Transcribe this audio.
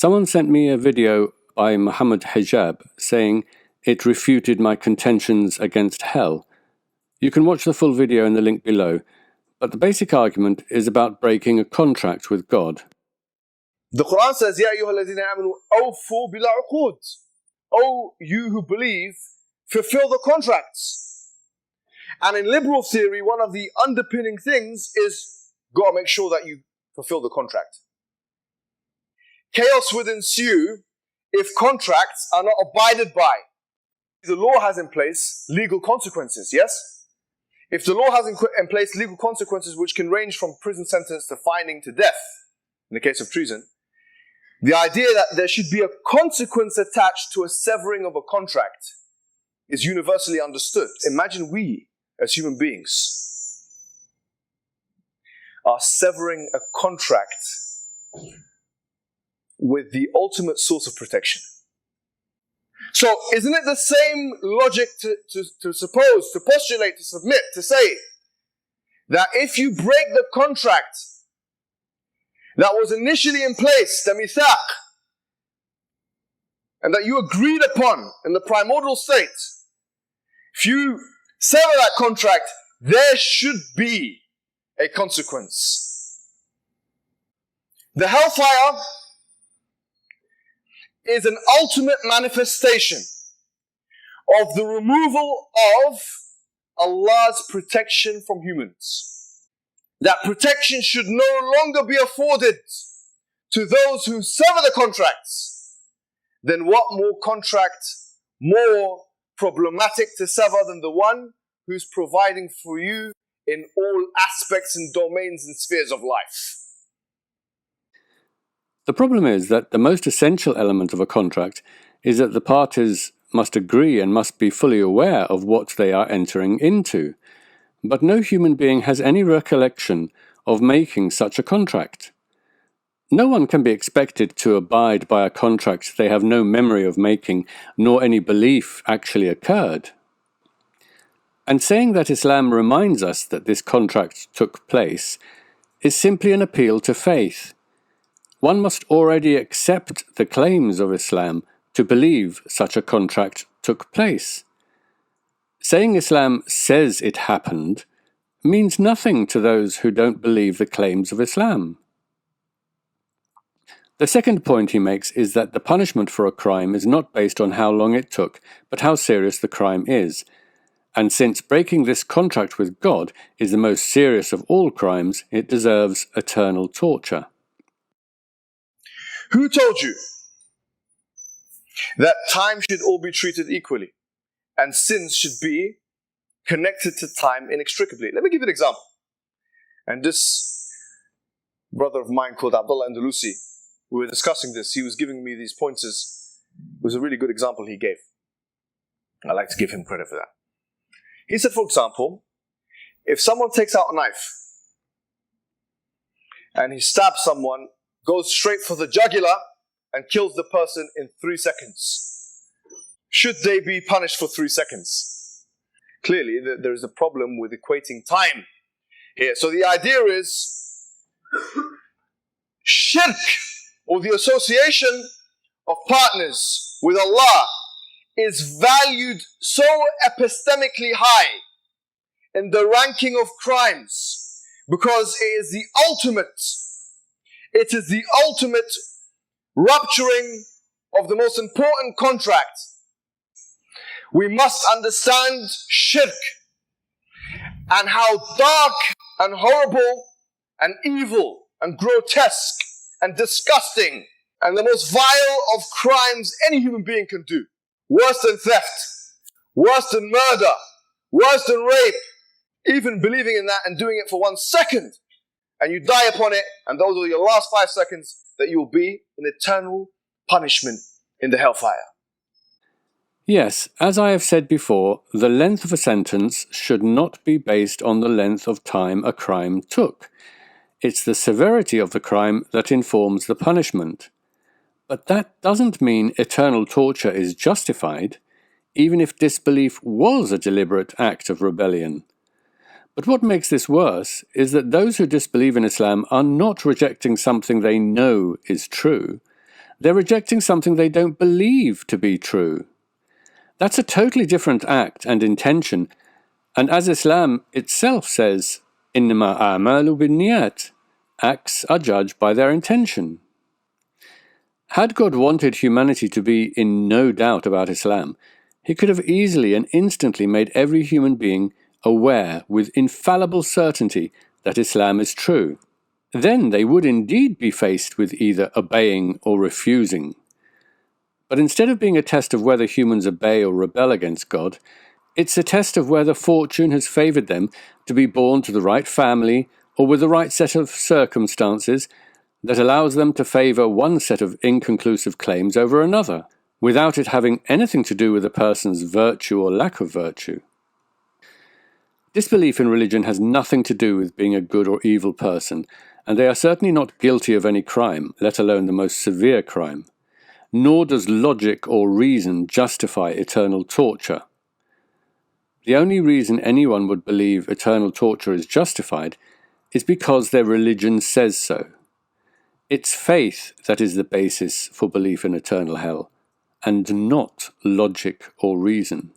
Someone sent me a video by Mohammed Hijab saying it refuted my contentions against hell. You can watch the full video in the link below, but the basic argument is about breaking a contract with God. The Quran says, Ya ayyuhalladhina amanu awfu bil uqud. O you who believe, fulfill the contracts. And in liberal theory, one of the underpinning things is got to make sure that you fulfill the contract. Chaos would ensue if contracts are not abided by. The law has in place legal consequences, yes? If the law has in place legal consequences which can range from prison sentence to fining to death, in the case of treason, the idea that there should be a consequence attached to a severing of a contract is universally understood. Imagine we, as human beings, are severing a contract with the ultimate source of protection. So, isn't it the same logic to suppose, to postulate, to submit, to say that if you break the contract that was initially in place, the mithaq, and that you agreed upon in the primordial state, if you sever that contract, there should be a consequence. The hellfire is an ultimate manifestation of the removal of Allah's protection from humans. That protection should no longer be afforded to those who sever the contracts. Then what more contract, more problematic to sever than the one who's providing for you in all aspects and domains and spheres of life? The problem is that the most essential element of a contract is that the parties must agree and must be fully aware of what they are entering into. But no human being has any recollection of making such a contract. No one can be expected to abide by a contract they have no memory of making, nor any belief actually occurred. And saying that Islam reminds us that this contract took place is simply an appeal to faith. One must already accept the claims of Islam to believe such a contract took place. Saying Islam says it happened means nothing to those who don't believe the claims of Islam. The second point he makes is that the punishment for a crime is not based on how long it took, but how serious the crime is. And since breaking this contract with God is the most serious of all crimes, it deserves eternal torture. Who told you that time should all be treated equally and sins should be connected to time inextricably? Let me give you an example. And this brother of mine called Abdullah Andalusi, we were discussing this, he was giving me these pointers. It was a really good example he gave. I like to give him credit for that. He said, for example, if someone takes out a knife and he stabs someone, goes straight for the jugular and kills the person in 3 seconds, should they be punished for 3 seconds? Clearly, there is a problem with equating time here. So the idea is shirk, or the association of partners with Allah, is valued so epistemically high in the ranking of crimes because it is the ultimate. It is the ultimate rupturing of the most important contract. We must understand shirk and how dark and horrible and evil and grotesque and disgusting and the most vile of crimes any human being can do. Worse than theft, worse than murder, worse than rape. Even believing in that and doing it for 1 second, and you die upon it, and those are your last 5 seconds that you will be in eternal punishment in the hellfire. Yes, as I have said before, the length of a sentence should not be based on the length of time a crime took. It's the severity of the crime that informs the punishment. But that doesn't mean eternal torture is justified, even if disbelief was a deliberate act of rebellion. But what makes this worse is that those who disbelieve in Islam are not rejecting something they know is true. They're rejecting something they don't believe to be true. That's a totally different act and intention, and as Islam itself says, إِنَّمَا أَعْمَالُ بِالنِّيَّاتِ, acts are judged by their intention. Had God wanted humanity to be in no doubt about Islam, He could have easily and instantly made every human being aware with infallible certainty that Islam is true. Then they would indeed be faced with either obeying or refusing. But instead of being a test of whether humans obey or rebel against God, it's a test of whether fortune has favoured them to be born to the right family or with the right set of circumstances that allows them to favour one set of inconclusive claims over another, without it having anything to do with a person's virtue or lack of virtue. Disbelief in religion has nothing to do with being a good or evil person, and they are certainly not guilty of any crime, let alone the most severe crime. Nor does logic or reason justify eternal torture. The only reason anyone would believe eternal torture is justified is because their religion says so. It's faith that is the basis for belief in eternal hell, and not logic or reason.